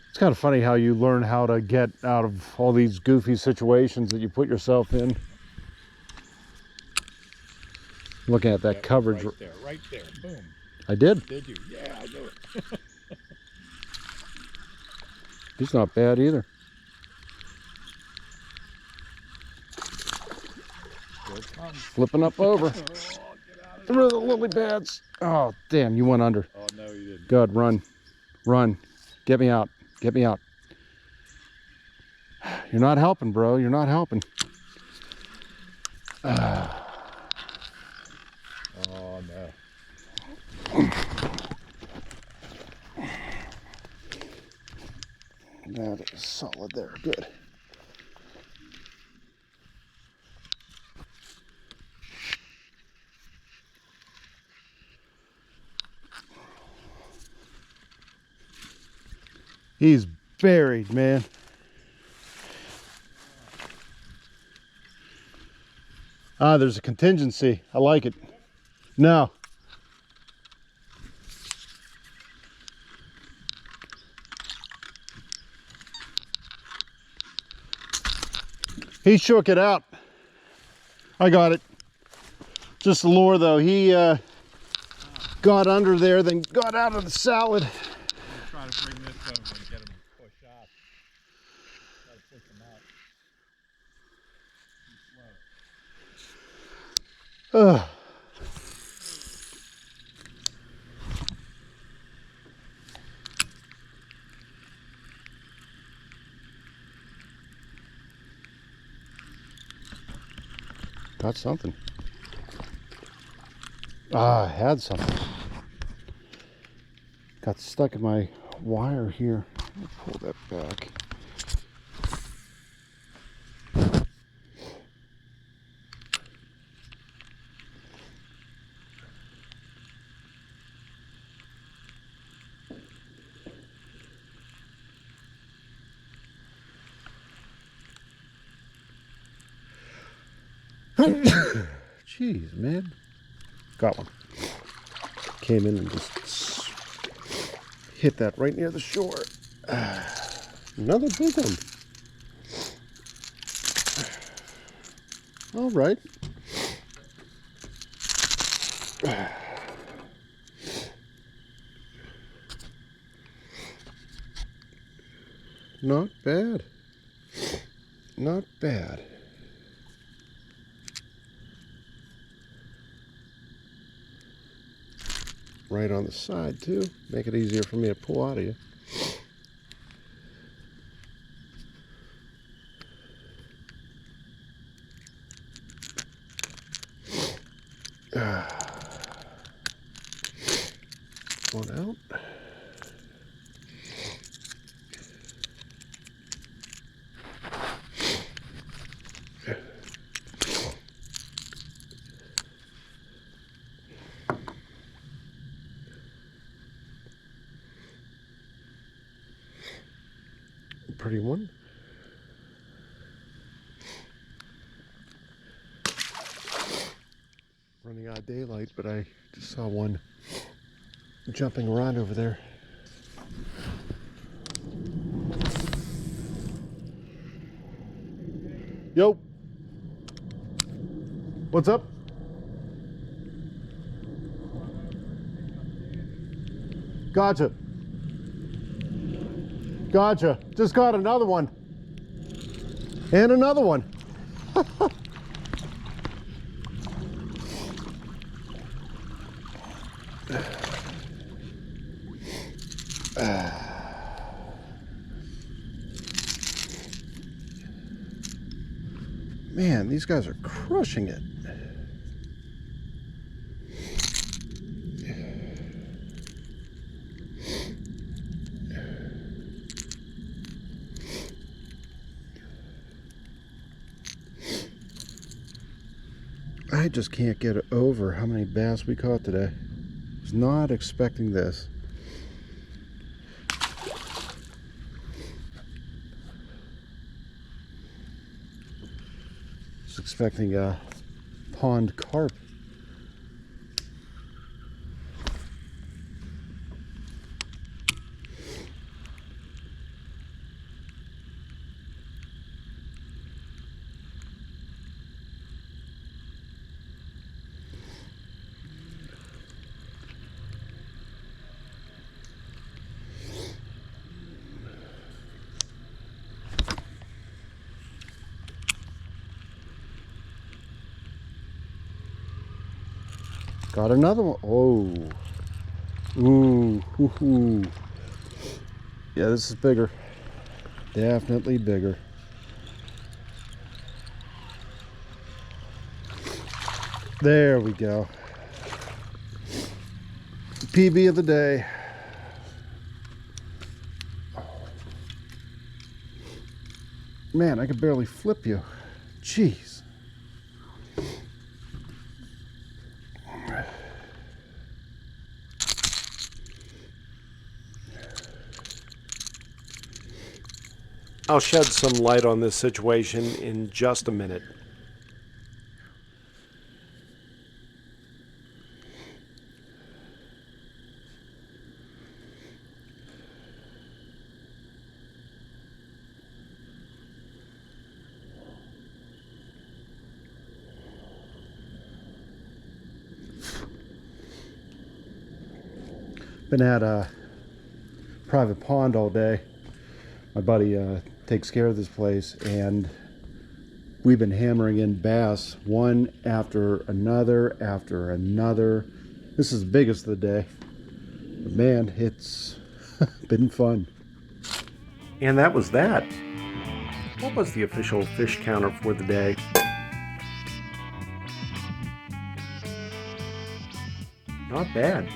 It's kind of funny how you learn how to get out of all these goofy situations that you put yourself in. Looking at that Yep, coverage. Right there, boom. I did. Did you? Yeah, I knew it. He's not bad either. Here it comes. Flipping up over. Oh, get out of Through the lily pads. Oh, damn, you went under. Oh, no, you didn't. Good, run. Run. Get me out. Get me out. You're not helping, bro. You're not helping. Oh, no. That is solid there. Good. He's buried, man. Ah, there's a contingency. I like it. No. He shook it out. I got it. Just the lure though. He got under there, then got out of the salad. Try to bring this over and get him to push off. Try to push him out. Ugh. Got something. Ah, I had something. Got stuck in my wire here. Let me pull that back. Jeez, man. Got one. Came in and just hit that right near the shore. Another big one. All right. Not bad. Not bad. Right on the side too. Make it easier for me to pull out of you. One out. Pretty one. Running out of daylight, but I just saw one jumping around over there. Yo. What's up? Gotcha. Gotcha. Just got another one. And another one. Man, these guys are crushing it. I just can't get over how many bass we caught today. I was not expecting this. Was expecting a pond carp. Got another one. Oh. Ooh. Ooh, ooh. Yeah, this is bigger. Definitely bigger. There we go. PB of the day. Man, I could barely flip you. Jeez. I'll shed some light on this situation in just a minute. Been at a private pond all day. My buddy takes care of this place, and we've been hammering in bass one after another after another. This is the biggest of the day. But man, it's been fun. And that was that. What was the official fish counter for the day? Not bad.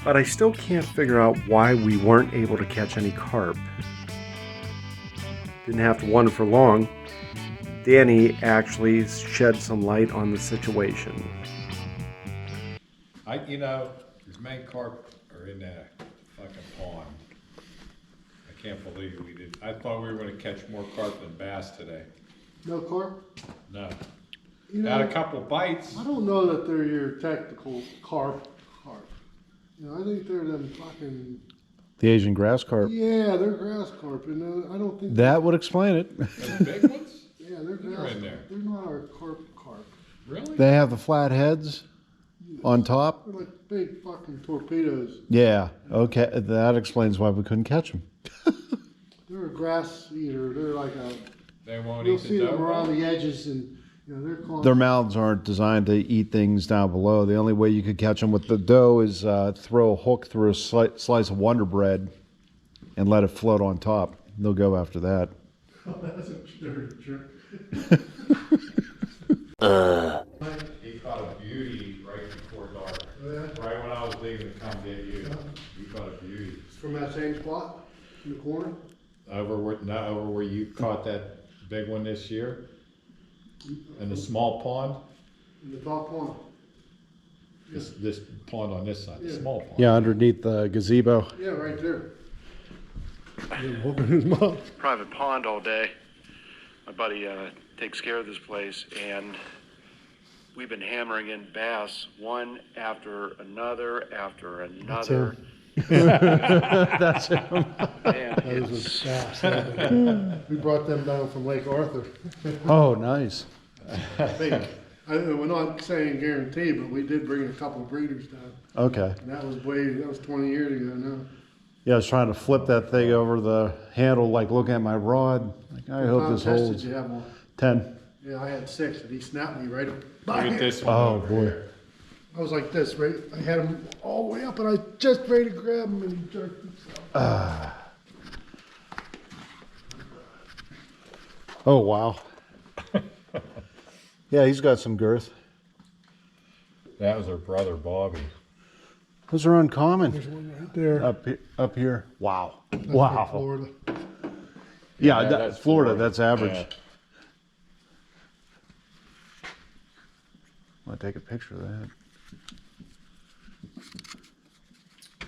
But I still can't figure out why we weren't able to catch any carp. Didn't have to wonder for long. Danny actually shed some light on the situation. These main carp are in that fucking pond. I can't believe we did. I thought we were gonna catch more carp than bass today. No carp? No. You Had a know, couple bites. I don't know that they're your technical carp. I think they're them fucking, The Asian grass carp. yeah, they're grass carp, and I don't think. That would explain it. The big ones? Yeah, they're They're grass. in there. They're not our carp. Really? They have the flat heads on top. They're like big fucking torpedoes. Yeah, okay, that explains why we couldn't catch them. They're a grass eater. They're like a, They won't you'll eat see the them dough. around the edges, and they're called. Their mouths aren't designed to eat things down below. The only way you could catch them with the dough is throw a hook through a slice of Wonder Bread and let it float on top. They'll go after that. Oh, that's a dirty jerk. He caught a beauty right before dark. Yeah. Right when I was leaving to come get you. He caught a beauty. It's from that same spot in the corner. Over where you caught that big one this year? In the small pond? In the top one. This pond on this side, the Yeah. small pond. Yeah, underneath the gazebo. Yeah, right there. Whooping his mouth. Private pond all day. My buddy takes care of this place, and we've been hammering in bass one after another after another. That's it. Man, Those it's, are bass. We brought them down from Lake Arthur. Oh, nice. We're not saying guarantee, but we did bring a couple of breeders down. Okay. And that was 20 years ago now. Yeah, I was trying to flip that thing over the handle, like looking at my rod. Like, I hope this Contest holds. Did you have one? 10. Yeah, I had 6, and he snapped me right up. Look at this one. Oh, over boy. here. I was like this, right? I had him all the way up, and I just ready to grab him, and he jerked himself. Oh, wow. Yeah, he's got some girth. That was her brother, Bobby. Those are uncommon. There's one right there. Up here. Wow. That's from Wow. Florida. Yeah, Yeah, that's Florida. That's average. Yeah. I'm going to take a picture of that.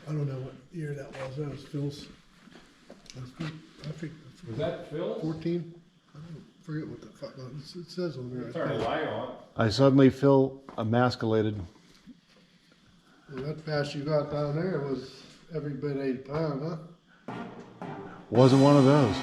I don't know what year that was. That was Phil's. I think Was that Phil? 14. I don't forget what the fuck it says on there. Turn the light on. I suddenly feel emasculated. Well, that bass you got down there was every bit 8 pounds, huh? Wasn't one of those.